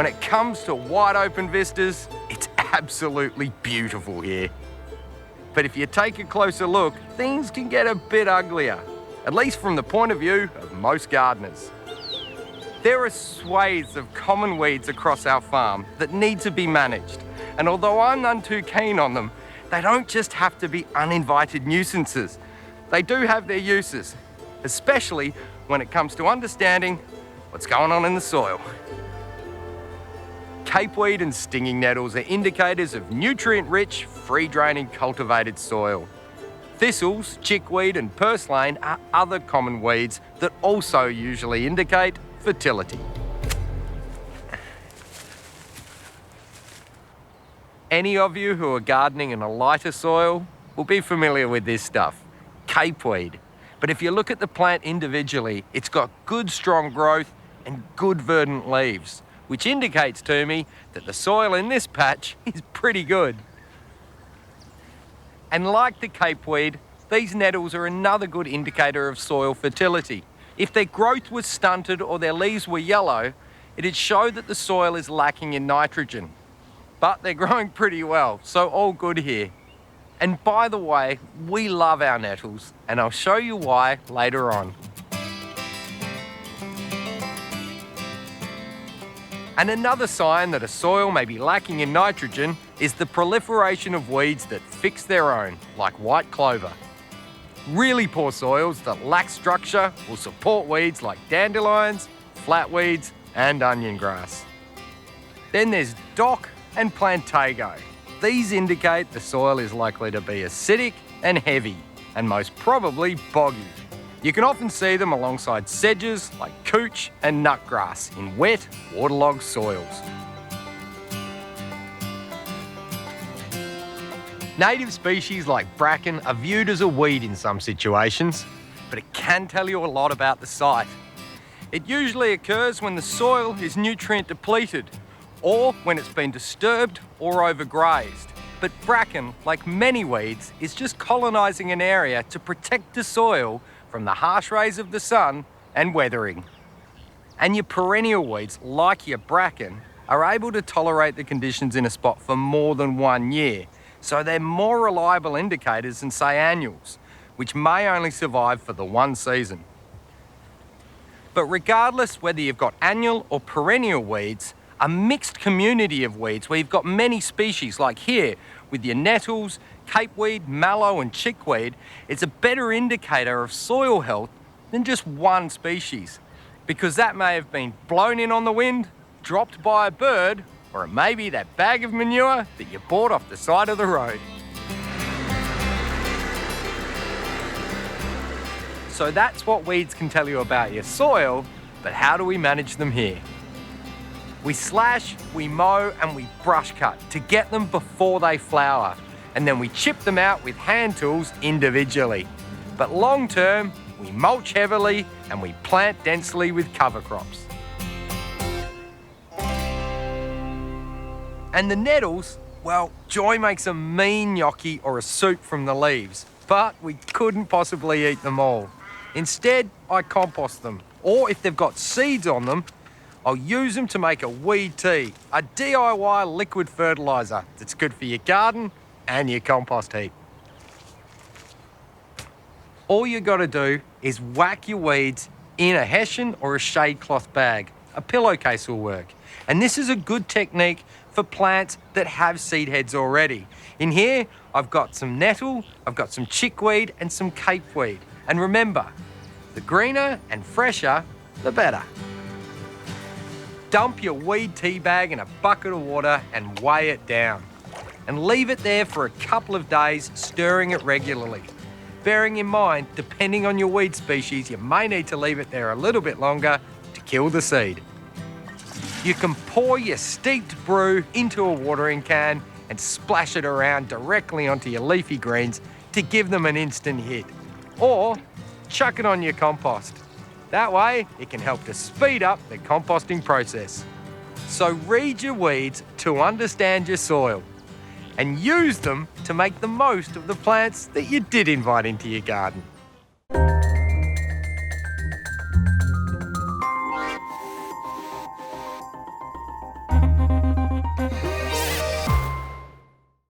When it comes to wide open vistas, it's absolutely beautiful here. But if you take a closer look, things can get a bit uglier, at least from the point of view of most gardeners. There are swathes of common weeds across our farm that need to be managed, and although I'm none too keen on them, they don't just have to be uninvited nuisances. They do have their uses, especially when it comes to understanding what's going on in the soil. Capeweed and stinging nettles are indicators of nutrient-rich, free-draining cultivated soil. Thistles, chickweed and purslane are other common weeds that also usually indicate fertility. Any of you who are gardening in a lighter soil will be familiar with this stuff, capeweed. But if you look at the plant individually, it's got good strong growth and good verdant leaves, which indicates to me that the soil in this patch is pretty good. And like the capeweed, these nettles are another good indicator of soil fertility. If their growth was stunted or their leaves were yellow, it'd show that the soil is lacking in nitrogen. But they're growing pretty well, so all good here. And by the way, we love our nettles, and I'll show you why later on. And another sign that a soil may be lacking in nitrogen is the proliferation of weeds that fix their own, like white clover. Really poor soils that lack structure will support weeds like dandelions, flatweeds, and onion grass. Then there's dock and plantago. These indicate the soil is likely to be acidic and heavy, and most probably boggy. You can often see them alongside sedges like couch and nutgrass in wet, waterlogged soils. Native species like bracken are viewed as a weed in some situations, but it can tell you a lot about the site. It usually occurs when the soil is nutrient depleted, or when it's been disturbed or overgrazed. But bracken, like many weeds, is just colonising an area to protect the soil from the harsh rays of the sun and weathering. And your perennial weeds, like your bracken, are able to tolerate the conditions in a spot for more than 1 year, so they're more reliable indicators than, say, annuals, which may only survive for the one season. But regardless whether you've got annual or perennial weeds, a mixed community of weeds where you've got many species like here with your nettles, capeweed, mallow and chickweed, it's a better indicator of soil health than just one species, because that may have been blown in on the wind, dropped by a bird, or it may be that bag of manure that you bought off the side of the road. So that's what weeds can tell you about your soil, but how do we manage them here? We slash, we mow and we brush cut to get them before they flower, and then we chip them out with hand tools individually. But long term, we mulch heavily and we plant densely with cover crops. And the nettles, well, Joy makes a mean gnocchi or a soup from the leaves, but we couldn't possibly eat them all. Instead, I compost them, or if they've got seeds on them, I'll use them to make a weed tea, a DIY liquid fertiliser that's good for your garden and your compost heap. All you got to do is whack your weeds in a hessian or a shade cloth bag. A pillowcase will work. And this is a good technique for plants that have seed heads already. In here, I've got some nettle, I've got some chickweed and some capeweed. And remember, the greener and fresher, the better. Dump your weed tea bag in a bucket of water and weigh it down. And leave it there for a couple of days, stirring it regularly. Bearing in mind, depending on your weed species, you may need to leave it there a little bit longer to kill the seed. You can pour your steeped brew into a watering can and splash it around directly onto your leafy greens to give them an instant hit. Or chuck it on your compost. That way, it can help to speed up the composting process. So read your weeds to understand your soil and use them to make the most of the plants that you did invite into your garden.